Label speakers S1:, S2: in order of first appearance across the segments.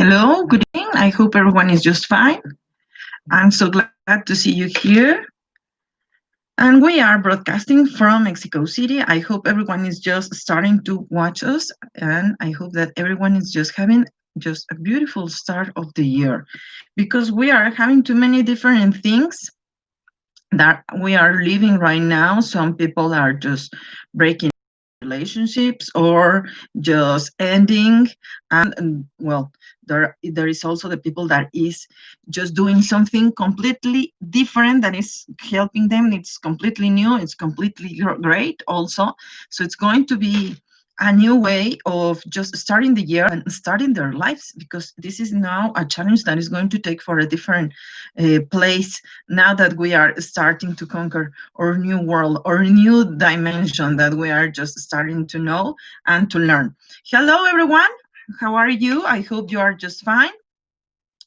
S1: Hello, good evening. I hope everyone is just fine. I'm so glad to see you here. And we are broadcasting from Mexico City. I hope everyone is just starting to watch us. And I hope that everyone is just having just a beautiful start of the year because we are having too many different things that we are living right now. Some people are just breaking relationships or just ending, and well, there is also the people that is just doing something completely different that is helping them. It's completely new, it's completely great also. So it's going to be a new way of just starting the year and starting their lives, because this is now a challenge that is going to take for a different place now that we are starting to conquer our new world or new dimension that we are just starting to know and to learn. Hello, everyone. How are you? I hope you are just fine.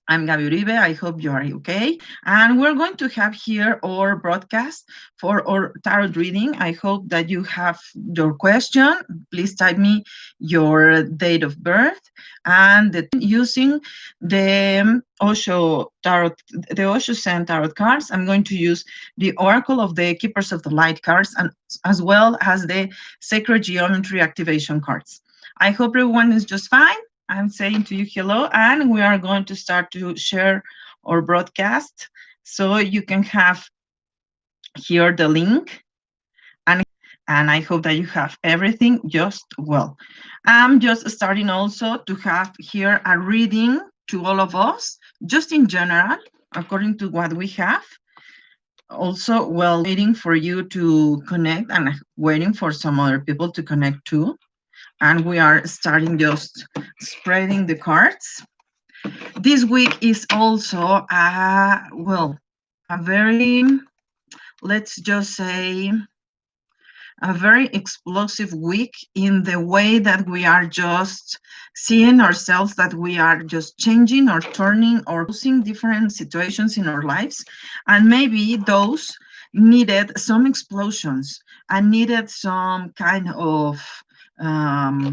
S1: I'm Gabi Uribe. I hope you are okay. And we're going to have here our broadcast for our tarot reading. I hope that you have your question. Please type me your date of birth and using the Osho tarot, the Osho Zen tarot cards. I'm going to use the Oracle of the Keepers of the Light cards, and as well as the Sacred Geometry activation cards. I hope everyone is just fine. I'm saying to you hello, and we are going to start to share our broadcast. So you can have here the link, and I hope that you have everything just well. I'm just starting also to have here a reading to all of us, just in general, according to what we have. Also, well, waiting for you to connect and waiting for some other people to connect too. And we are starting just spreading the cards. This week is also a very, let's just say, a very explosive week in the way that we are just seeing ourselves, that we are just changing or turning or losing different situations in our lives. And maybe those needed some explosions and needed some kind of um,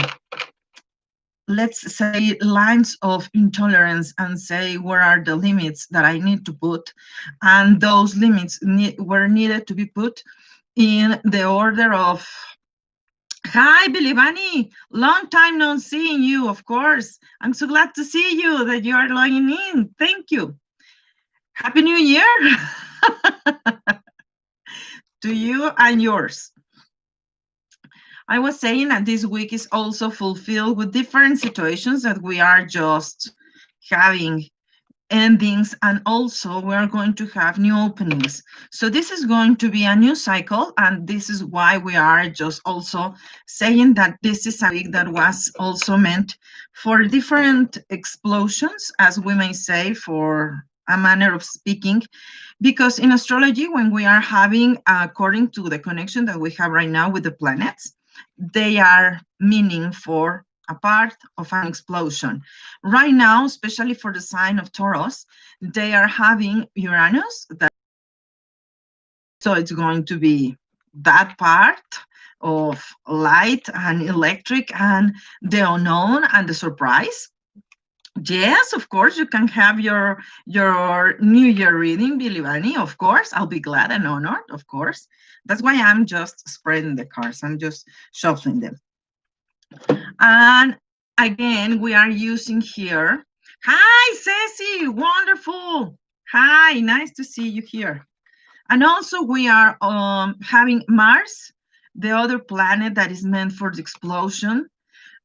S1: let's say lines of intolerance, and say where are the limits that I need to put, and those limits were needed to be put in the order of, hi Bilibani, long time no seeing you. Of course, I'm so glad to see you, that you are logging in. Thank you. Happy New Year to you and yours. I was saying that this week is also fulfilled with different situations that we are just having endings, and also we're going to have new openings. So this is going to be a new cycle, and this is why we are just also saying that this is a week that was also meant for different explosions, as we may say, for a manner of speaking, because in astrology, when we are having, according to the connection that we have right now with the planets, they are meaning for a part of an explosion. Right now, especially for the sign of Taurus, they are having Uranus. So it's going to be that part of light and electric and the unknown and the surprise. Yes, of course, you can have your New Year reading, Bilibani. Of course, I'll be glad and honored, of course. That's why I'm just spreading the cards. I'm just shuffling them. And again, we are using here. Hi, Ceci, wonderful. Hi, nice to see you here. And also we are having Mars, the other planet that is meant for the explosion.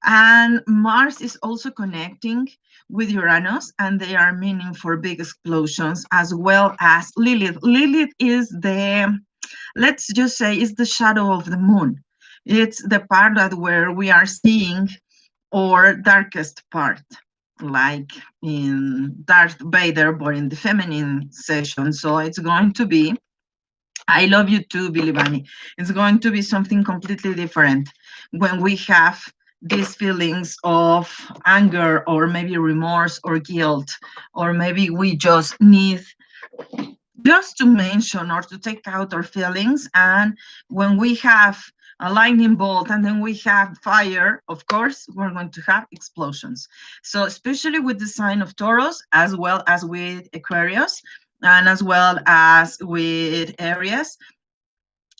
S1: And Mars is also connecting with Uranus, and they are meaning for big explosions, as well as Lilith. Lilith is the, let's just say, is the shadow of the moon. It's the part that where we are seeing our darkest part, like in Darth Vader, but in the feminine session. So it's going to be, I love you too, Billy Bunny. It's going to be something completely different when we have these feelings of anger, or maybe remorse or guilt, or maybe we just need just to mention or to take out our feelings. And when we have a lightning bolt, and then we have fire, of course, we're going to have explosions. So especially with the sign of Taurus, as well as with Aquarius, and as well as with Aries,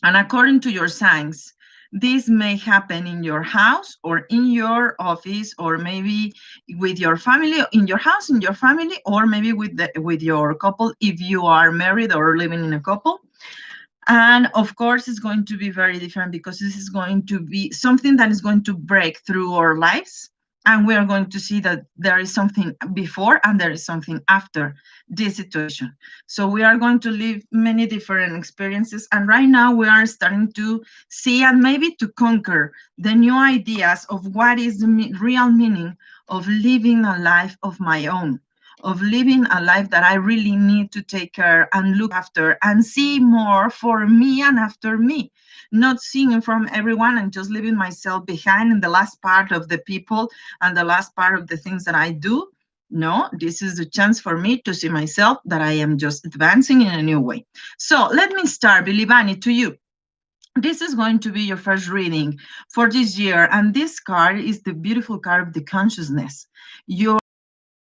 S1: and according to your signs, this may happen in your house or in your office, or maybe with your family, in your house, in your family, or maybe with your couple if you are married or living in a couple. And of course, it's going to be very different because this is going to be something that is going to break through our lives. And we are going to see that there is something before and there is something after this situation. So we are going to live many different experiences. And right now, we are starting to see and maybe to conquer the new ideas of what is the real meaning of living a life of my own, of living a life that I really need to take care and look after and see more for me and after me, not seeing from everyone and just leaving myself behind in the last part of the people and the last part of the things that I do. No, this is a chance for me to see myself that I am just advancing in a new way. So let me start, Bilibani, to you. This is going to be your first reading for this year. And this card is the beautiful card of the consciousness. You're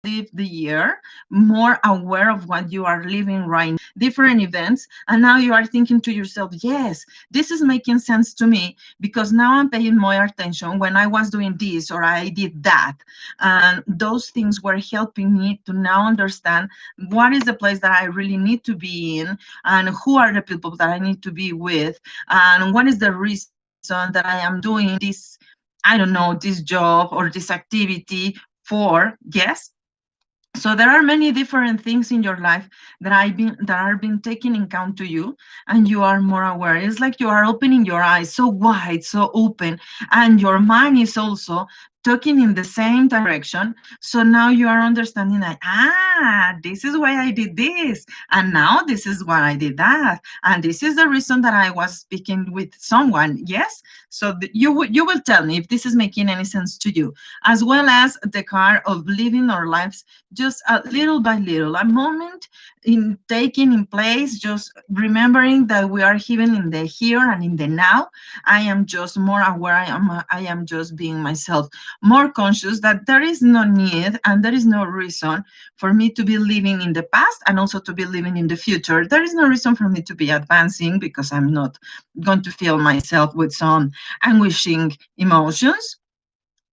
S1: live the year more aware of what you are living right now, different events, and now you are thinking to yourself, yes, this is making sense to me because now I'm paying more attention when I was doing this or I did that, and those things were helping me to now understand what is the place that I really need to be in, and who are the people that I need to be with, and what is the reason that I am doing this, I don't know, this job or this activity for. Yes, so there are many different things in your life that are being taken in count to you, and you are more aware. It's like you are opening your eyes so wide, so open, and your mind is also talking in the same direction. So now you are understanding that, this is why I did this, and now this is why I did that, and this is the reason that I was speaking with someone. Yes, so you will tell me if this is making any sense to you, as well as the card of living our lives just a little by little, a moment in taking in place, just remembering that we are even in the here and in the now. I am just more aware. I am just being myself, more conscious that there is no need and there is no reason for me to be living in the past and also to be living in the future. There is no reason for me to be advancing because I'm not going to feel myself with some anguishing emotions,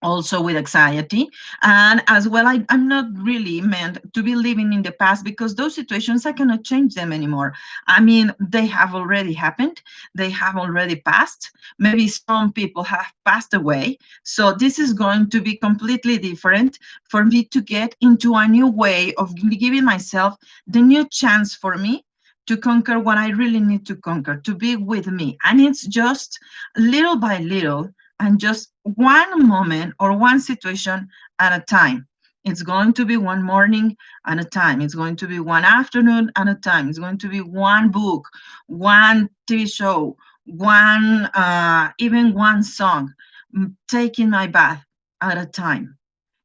S1: also with anxiety. And as well, I'm not really meant to be living in the past because those situations, I cannot change them anymore. I mean, they have already happened, they have already passed. Maybe some people have passed away. So this is going to be completely different for me to get into a new way of giving myself the new chance for me to conquer what I really need to conquer, to be with me. And it's just little by little, and just one moment or one situation at a time. It's going to be one morning at a time. It's going to be one afternoon at a time. It's going to be one book, one TV show, even one song, taking my bath at a time.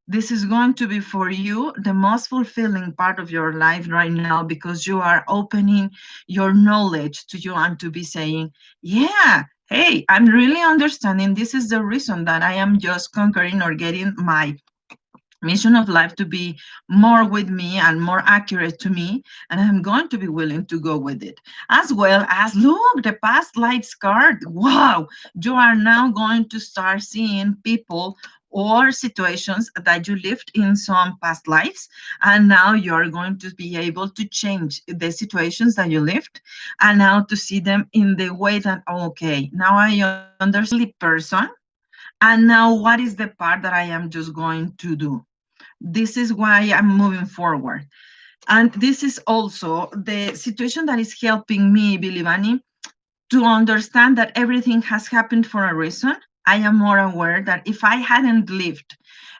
S1: This is going to be for you the most fulfilling part of your life right now because you are opening your knowledge to you and to be saying, yeah, hey, I'm really understanding this is the reason that I am just conquering or getting my mission of life to be more with me and more accurate to me, and I'm going to be willing to go with it. As well as, look, the past lives card. Wow, you are now going to start seeing people or situations that you lived in some past lives, and now you're going to be able to change the situations that you lived, and now to see them in the way that, okay, now I understand the person, and now what is the part that I am just going to do. This is why I'm moving forward. And this is also the situation that is helping me, Bilibani, to understand that everything has happened for a reason. I am more aware that if I hadn't lived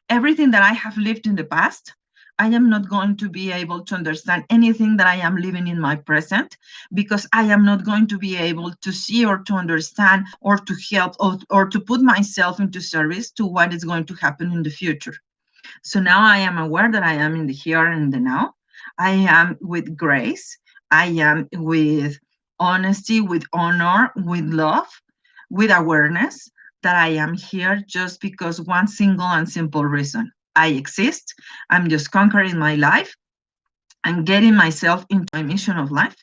S1: everything that I have lived in the past, I am not going to be able to understand anything that I am living in my present, because I am not going to be able to see or to understand or to help or to put myself into service to what is going to happen in the future. So now I am aware that I am in the here and the now. I am with grace. I am with honesty, with honor, with love, with awareness that I am here just because one single and simple reason. I exist. I'm just conquering my life and getting myself into my mission of life.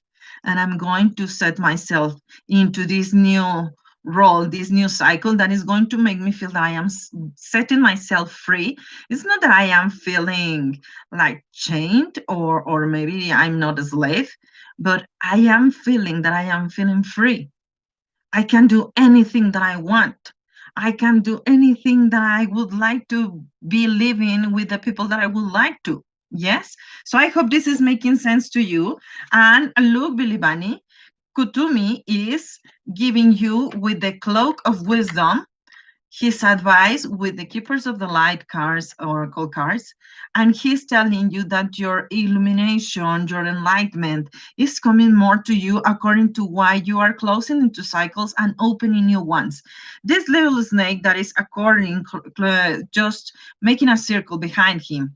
S1: And I'm going to set myself into this new role, this new cycle that is going to make me feel that I am setting myself free. It's not that I am feeling like chained or maybe I'm not a slave, but I am feeling that I am feeling free. I can do anything that I want. I can do anything that I would like to be living with the people that I would like to. Yes. So I hope this is making sense to you. And look, Billy Bunny, Kutumi is giving you with the cloak of wisdom his advice with the keepers of the light cards, oracle cards, and he's telling you that your illumination, your enlightenment is coming more to you according to why you are closing into cycles and opening new ones. This little snake that is according, just making a circle behind him,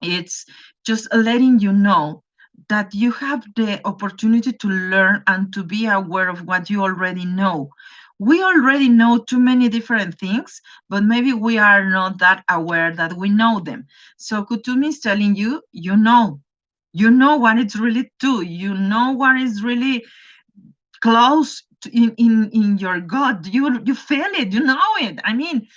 S1: it's just letting you know that you have the opportunity to learn and to be aware of what you already know. We already know too many different things, but maybe we are not that aware that we know them. So Kutumi is telling you, you know what it's really to, you know what is really close to, in your gut. You feel it, you know it. I mean,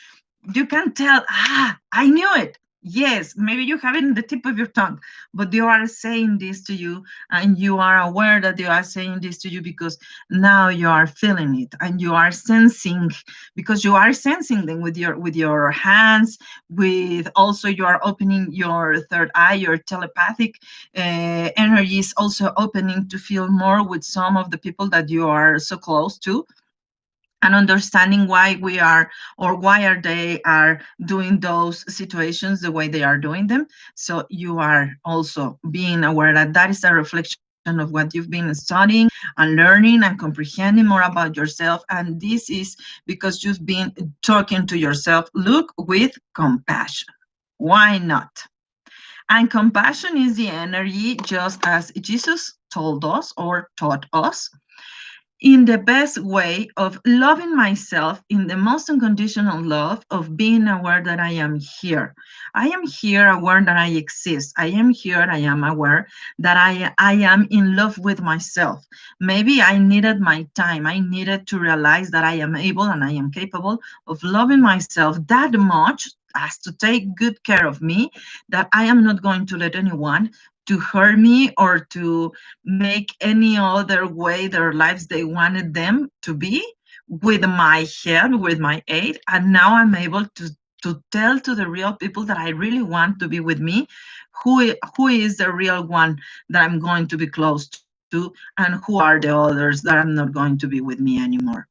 S1: you can tell, I knew it. Yes, maybe you have it in the tip of your tongue, but they are saying this to you, and you are aware that they are saying this to you because now you are feeling it and you are sensing, because you are sensing them with your hands, with also you are opening your third eye, your telepathic energy is also opening to feel more with some of the people that you are so close to, and understanding why we are or why are they are doing those situations the way they are doing them. So you are also being aware that that is a reflection of what you've been studying and learning and comprehending more about yourself, and this is because you've been talking to yourself. Look with compassion. Why not? And compassion is the energy, just as Jesus told us or taught us, in the best way of loving myself, in the most unconditional love of being aware that I am here. I am here aware that I exist. I am here, I am aware that I am in love with myself. Maybe I needed my time. I needed to realize that I am able and I am capable of loving myself that much as to take good care of me, that I am not going to let anyone to hurt me or to make any other way their lives they wanted them to be with my help, with my aid. And now I'm able to tell to the real people that I really want to be with me, who is the real one that I'm going to be close to, and who are the others that I'm not going to be with me anymore.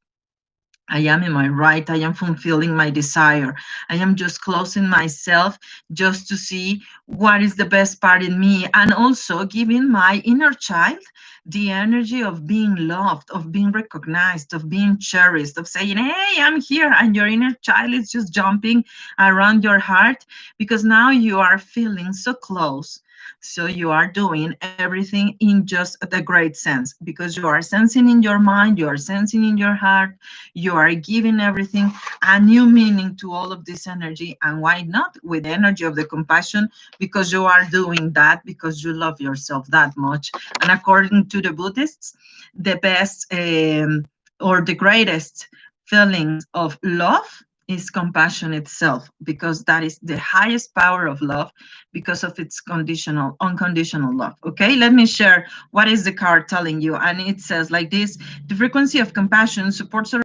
S1: I am in my right. I am fulfilling my desire. I am just closing myself just to see what is the best part in me, and also giving my inner child the energy of being loved, of being recognized, of being cherished, of saying, hey, I'm here. And your inner child is just jumping around your heart because now you are feeling so close. So you are doing everything in just the great sense, because you are sensing in your mind, you are sensing in your heart, you are giving everything a new meaning to all of this energy. And why not with the energy of the compassion? Because you are doing that because you love yourself that much. And according to the Buddhists, the best or the greatest feelings of love is compassion itself, because that is the highest power of love, because of its unconditional love. Okay, let me share what is the card telling you. And it says like this: the frequency of compassion supports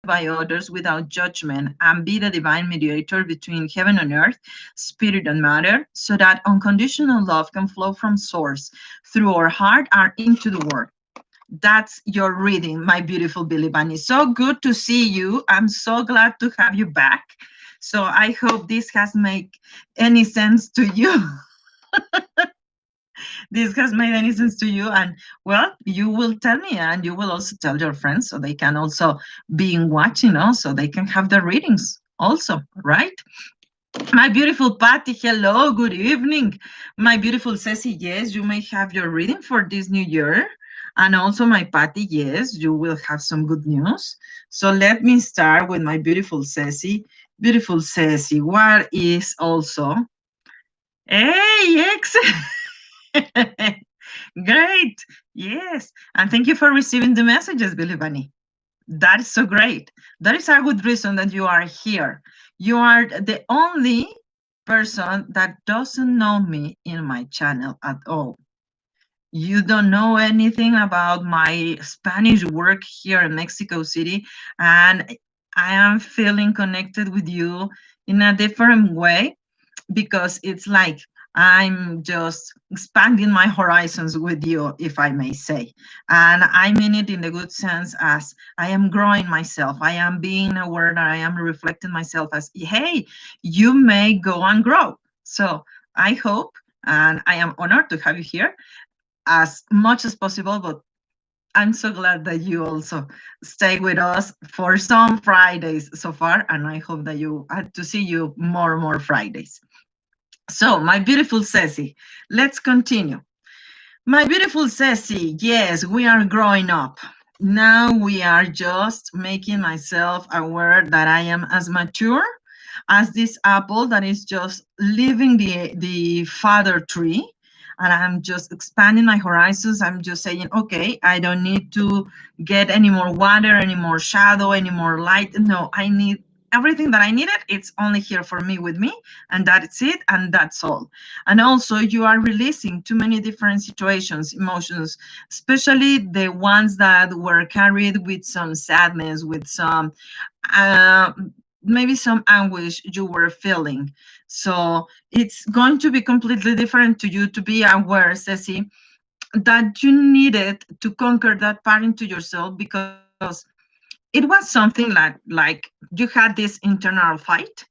S1: by others without judgment, and be the divine mediator between heaven and earth, spirit and matter, so that unconditional love can flow from source through our heart and into the world. That's your reading, my beautiful Billy Bunny. So good to see you. I'm so glad to have you back. So I hope this has made any sense to you. This has made any sense to you. And well, you will tell me, and you will also tell your friends so they can also be in watching, so they can have the readings also, right? My beautiful Patty, hello, good evening. My beautiful Ceci, yes, you may have your reading for this new year. And also, my Patty, yes, you will have some good news. So let me start with my beautiful Ceci. Beautiful Ceci, what is also? Hey, excellent. Great. Yes. And thank you for receiving the messages, Billy Bunny. That is so great. That is a good reason that you are here. You are the only person that doesn't know me in my channel at all. You don't know anything about my Spanish work here in Mexico City, and I am feeling connected with you in a different way because it's like I'm just expanding my horizons with you, if I may say. And I mean it in the good sense as I am growing myself. I am being aware that I am reflecting myself as, hey, you may go and grow. So I hope, and I am honored to have you here as much as possible, but I'm so glad that you also stay with us for some Fridays so far, and I hope that you to see you more and more Fridays. So, my beautiful Ceci, let's continue. My beautiful Ceci, yes, we are growing up. Now we are just making myself aware that I am as mature as this apple that is just leaving the father tree. And I'm just expanding my horizons. I'm just saying, okay, I don't need to get any more water, any more shadow, any more light. No, I need everything that I needed. It's only here for me with me, and that's it, and that's all. And also, you are releasing too many different situations, emotions, especially the ones that were carried with some sadness, with some uh, maybe some anguish you were feeling. So it's going to be completely different to you to be aware, Ceci, that you needed to conquer that part into yourself because it was something like you had this internal fight,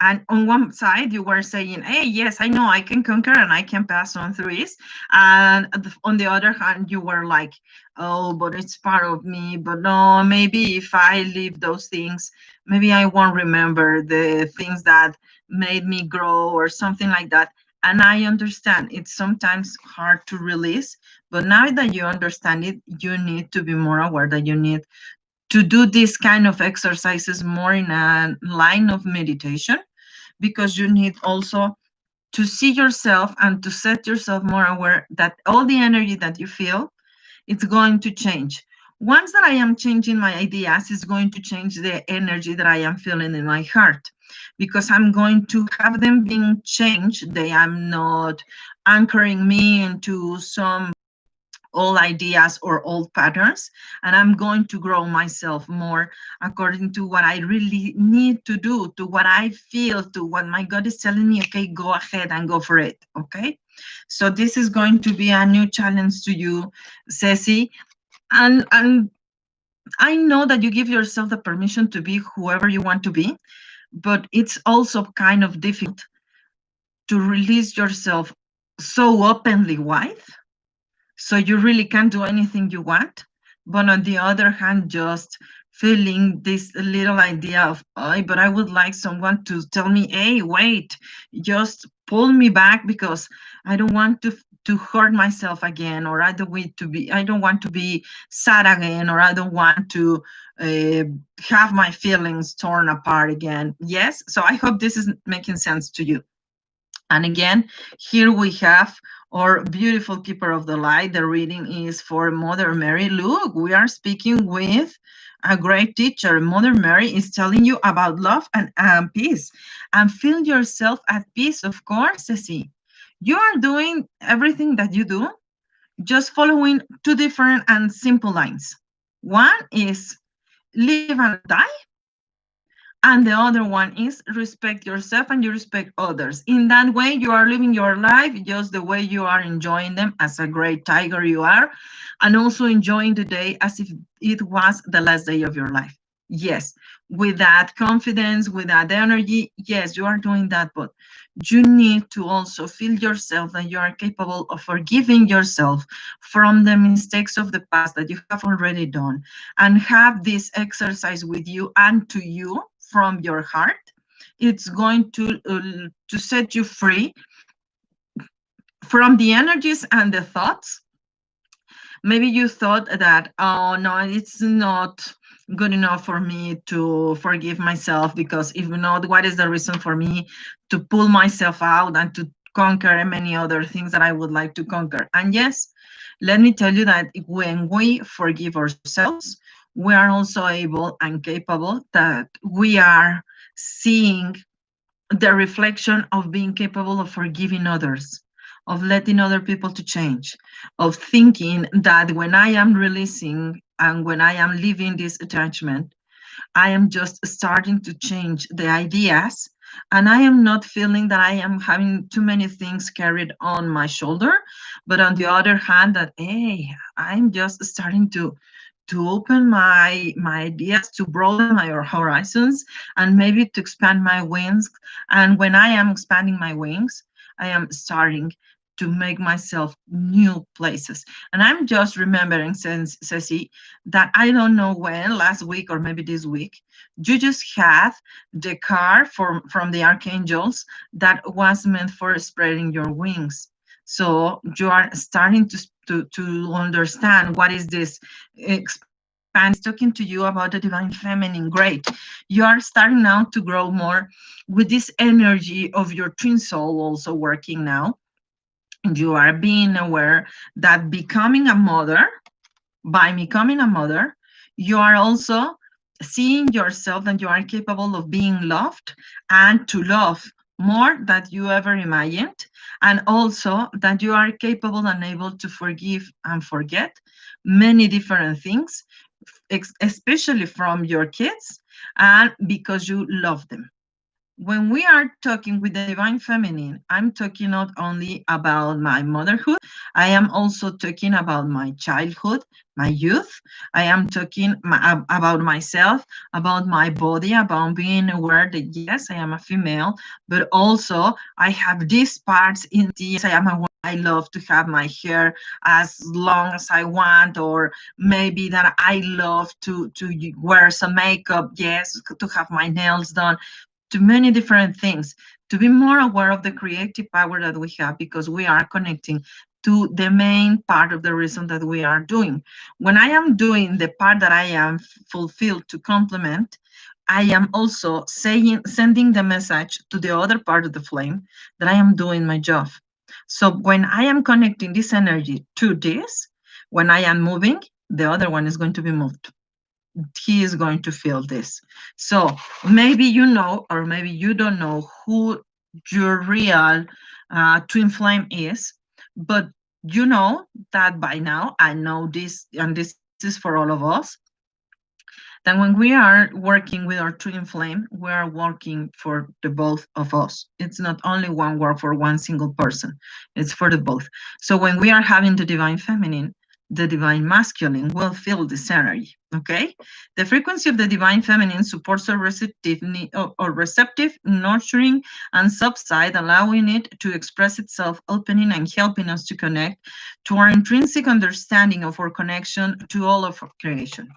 S1: and on one side you were saying, hey, yes, I know I can conquer and I can pass on through this, and on the other hand you were like, oh, but it's part of me, but no, maybe if I leave those things, maybe I won't remember the things that made me grow or something like that. And I understand it's sometimes hard to release, but now that you understand it, you need to be more aware that you need to do these kind of exercises more in a line of meditation, because you need also to see yourself and to set yourself more aware that all the energy that you feel, it's going to change. Once that I am changing my ideas, it's going to change the energy that I am feeling in my heart, because I'm going to have them being changed. They am not anchoring me into some old ideas or old patterns, and I'm going to grow myself more according to what I really need to do, to what I feel, to what my God is telling me. Okay, go ahead and go for it. Okay, so this is going to be a new challenge to you, Ceci. And I know that you give yourself the permission to be whoever you want to be, but it's also kind of difficult to release yourself so openly wide, so you really can't do anything you want. But on the other hand, just feeling this little idea of, oh, but I would like someone to tell me, hey, wait, just pull me back, because I don't want to hurt myself again, or I don't want to be sad again, or I don't want to uh, have my feelings torn apart again. Yes, so I hope this is making sense to you. And again, here we have our beautiful keeper of the light. The reading is for Mother Mary. Look, we are speaking with a great teacher. Mother Mary is telling you about love and peace. And feel yourself at peace, of course, Ceci. You are doing everything that you do, just following two different and simple lines. One is live and let die, and the other one is respect yourself and you respect others. In that way, you are living your life just the way you are enjoying them, as a great tiger you are, and also enjoying the day as if it was the last day of your life. Yes, with that confidence, with that energy, yes, you are doing that, but you need to also feel yourself that you are capable of forgiving yourself from the mistakes of the past that you have already done, and have this exercise with you and to you from your heart. It's going to set you free from the energies and the thoughts Maybe you thought that, oh no, it's not good enough for me to forgive myself, because if not, what is the reason for me to pull myself out and to conquer many other things that I would like to conquer? And yes, let me tell you that when we forgive ourselves, we are also able and capable that we are seeing the reflection of being capable of forgiving others, of letting other people to change, of thinking that when I am releasing and when I am leaving this attachment, I am just starting to change the ideas, and I am not feeling that I am having too many things carried on my shoulder. But on the other hand, that hey, I'm just starting to open my ideas, to broaden my horizons, and maybe to expand my wings. And when I am expanding my wings, I am starting to make myself new places. And I'm just remembering, since Ceci, that I don't know when, last week or maybe this week, you just had the card from the archangels that was meant for spreading your wings. So you are starting to understand what is this expand. Is talking to you about the divine feminine. Great. You are starting now to grow more with this energy of your twin soul also working now. You are being aware that becoming a mother, by becoming a mother, you are also seeing yourself that you are capable of being loved and to love more than you ever imagined, and also that you are capable and able to forgive and forget many different things, especially from your kids, and because you love them. When we are talking with the divine feminine, I'm talking not only about my motherhood, I am also talking about my childhood, my youth. I am talking about myself, about my body, about being aware that yes, I am a female, but also I have these parts in the, I am aware. I love to have my hair as long as I want, or maybe that I love to wear some makeup, yes, to have my nails done, to many different things, to be more aware of the creative power that we have, because we are connecting to the main part of the reason that we are doing. When I am doing the part that I am fulfilled to complement, I am also saying, sending the message to the other part of the flame that I am doing my job. So when I am connecting this energy to this, when I am moving, the other one is going to be moved. He is going to feel this. So maybe you know, or maybe you don't know who your real twin flame is, but you know that by now, I know this, and this is for all of us, that when we are working with our twin flame, we are working for the both of us. It's not only one work for one single person, it's for the both. So when we are having the divine feminine, the divine masculine will feel this energy. Okay, the frequency of the divine feminine supports our receptive, or receptive, nurturing, and subside, allowing it to express itself, opening and helping us to connect to our intrinsic understanding of our connection to all of our creation.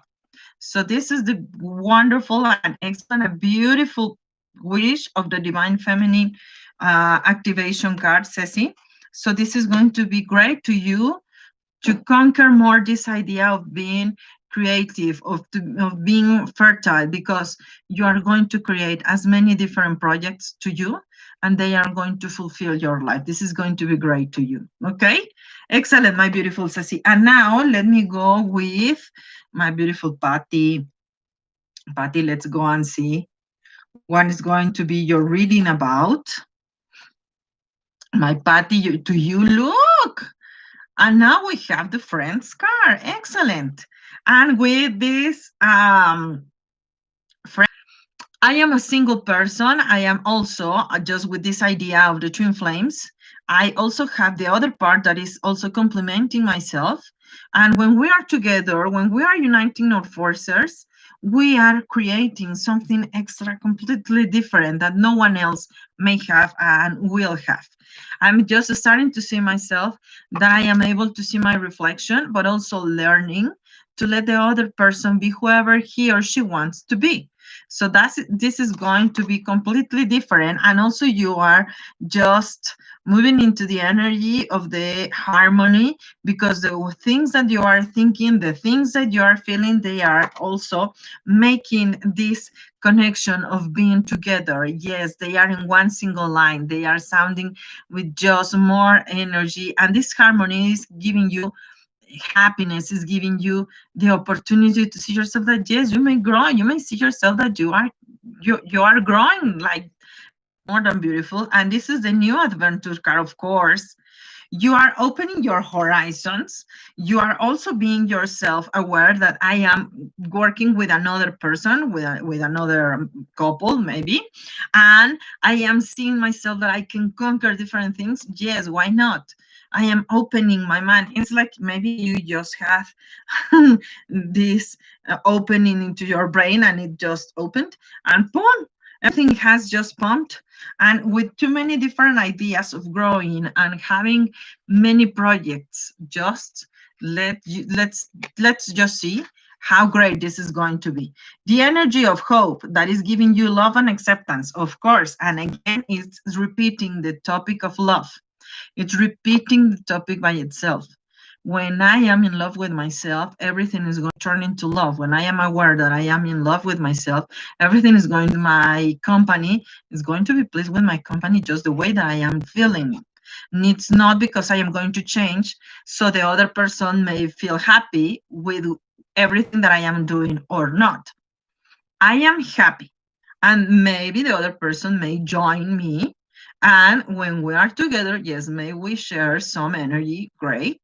S1: So this is the wonderful and excellent, a beautiful wish of the divine feminine activation card, Ceci. So this is going to be great to you to conquer more this idea of being creative, of being fertile, because you are going to create as many different projects to you, and they are going to fulfill your life. This is going to be great to you. Okay, excellent, my beautiful Ceci. And now let me go with my beautiful Patty. Patty, let's go and see what is going to be your reading about. My Patty, do you look? And now we have the friends card. Excellent. And with this friend, I am a single person. I am also just with this idea of the twin flames. I also have the other part that is also complementing myself. And when we are together, when we are uniting our forces, we are creating something extra, completely different that no one else may have and will have. I'm just starting to see myself, that I am able to see my reflection, but also learning to let the other person be whoever he or she wants to be. So this is going to be completely different. And also you are just moving into the energy of the harmony, because the things that you are thinking, the things that you are feeling, they are also making this connection of being together. Yes, they are in one single line. They are sounding with just more energy. And this harmony is giving you happiness, is giving you the opportunity to see yourself that yes, you may grow. You may see yourself that you are growing like more than beautiful. And this is the new adventure card, of course. You are opening your horizons. You are also being yourself aware that I am working with another person, with another couple maybe, and I am seeing myself that I can conquer different things. Yes, why not? I am opening my mind. It's like maybe you just have this opening into your brain, and it just opened, and boom, everything has just pumped. And with too many different ideas of growing and having many projects, just let's just see how great this is going to be. The energy of hope that is giving you love and acceptance, of course. And again, it's repeating the topic of love. It's repeating the topic by itself. When I am in love with myself, everything is going to turn into love. When I am aware that I am in love with myself, everything is going to my company, is going to be pleased with my company just the way that I am feeling. And it's not because I am going to change, so the other person may feel happy with everything that I am doing or not. I am happy, and maybe the other person may join me. And when we are together, yes, may we share some energy, great.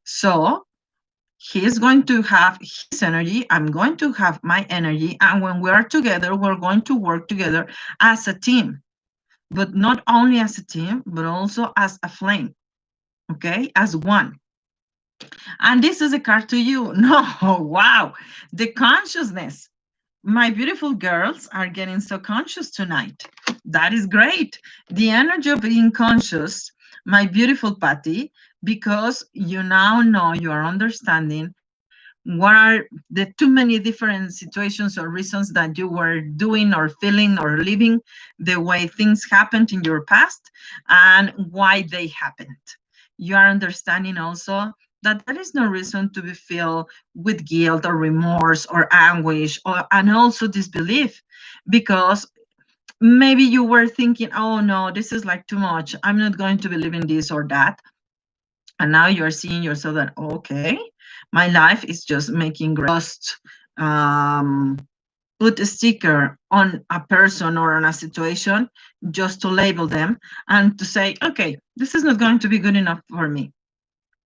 S1: So he's going to have his energy, I'm going to have my energy, and when we are together, we're going to work together as a team, but not only as a team, but also as a flame, okay, as one. And this is a card to you. No, wow, the consciousness. My beautiful girls are getting so conscious tonight. That is great. The energy of being conscious, my beautiful Patty, because you now know, you are understanding what are the too many different situations or reasons that you were doing or feeling or living the way things happened in your past, and why they happened. You are understanding also that there is no reason to be filled with guilt or remorse or anguish, or and also disbelief, because maybe you were thinking, oh no, this is like too much, I'm not going to believe in this or that. And now you're seeing yourself that, okay, my life is just making just um, put a sticker on a person or on a situation just to label them and to say, okay, this is not going to be good enough for me.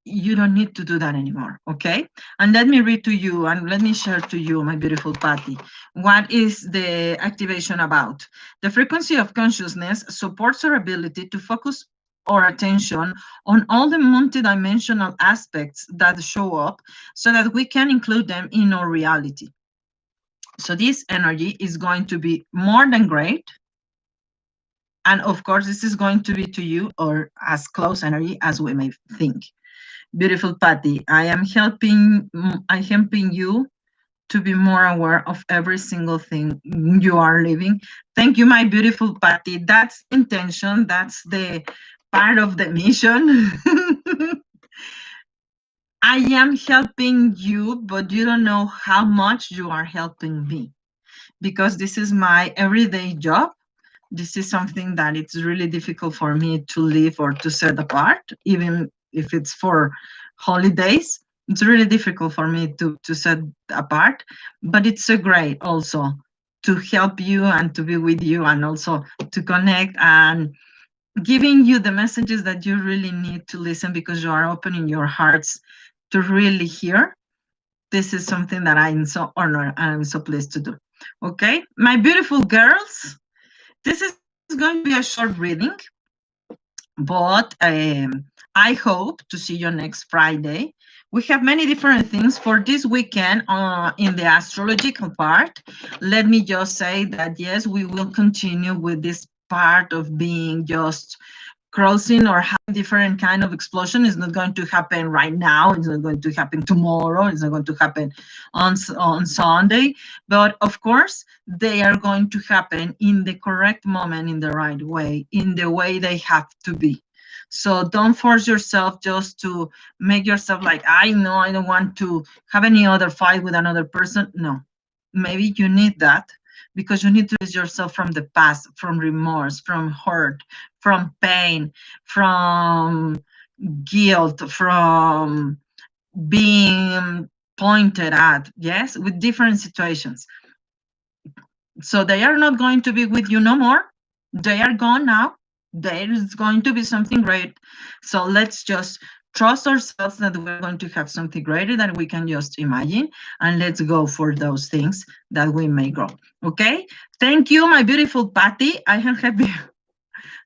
S1: You don't need to do that anymore, okay? And let me read to you and let me share to you, my beautiful Patty, what is the activation about. The frequency of consciousness supports our ability to focus our attention on all the multidimensional aspects that show up so that we can include them in our reality. So this energy is going to be more than great. And of course, this is going to be to you or as close energy as we may think. Beautiful Patty, I'm helping you to be more aware of every single thing you are living. Thank you, my beautiful Patty. That's the intention, that's the part of the mission. I am helping you, but you don't know how much you are helping me, because this is my everyday job. This is something that it's really difficult for me to leave or to set apart, even if it's for holidays. It's really difficult for me to set apart, but it's so great also to help you and to be with you, and also to connect and giving you the messages that you really need to listen, because you are opening your hearts to really hear. This is something that I'm so honored and I'm so pleased to do. Okay, my beautiful girls, this is going to be a short reading, but I hope to see you next Friday. We have many different things for this weekend in the astrological part. Let me just say that yes, we will continue with this part of being just crossing or having different kind of explosion is not going to happen right now. It's not going to happen tomorrow. It's not going to happen on Sunday. But of course, they are going to happen in the correct moment, in the right way, in the way they have to be. So don't force yourself just to make yourself like, I know I don't want to have any other fight with another person. No, maybe you need that because you need to release yourself from the past, from remorse, from hurt, from pain, from guilt, from being pointed at, yes, with different situations. So they are not going to be with you no more. They are gone now. There is going to be something great. So let's just trust ourselves that we're going to have something greater than we can just imagine. And let's go for those things that we may grow. Okay. Thank you, my beautiful Patty. I am happy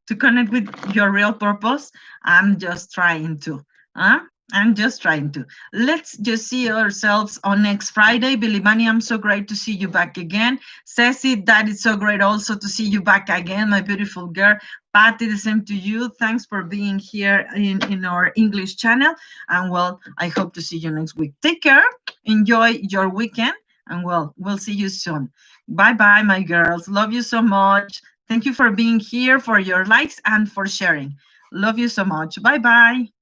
S1: to connect with your real purpose. I'm just trying to. Huh? I'm just trying to. Let's just see ourselves on next Friday. Bilibani, I'm so great to see you back again. Ceci, that is so great also to see you back again, my beautiful girl. Patty, the same to you. Thanks for being here in our English channel. And well, I hope to see you next week. Take care. Enjoy your weekend. And well, we'll see you soon. Bye-bye, my girls. Love you so much. Thank you for being here, for your likes, and for sharing. Love you so much. Bye-bye.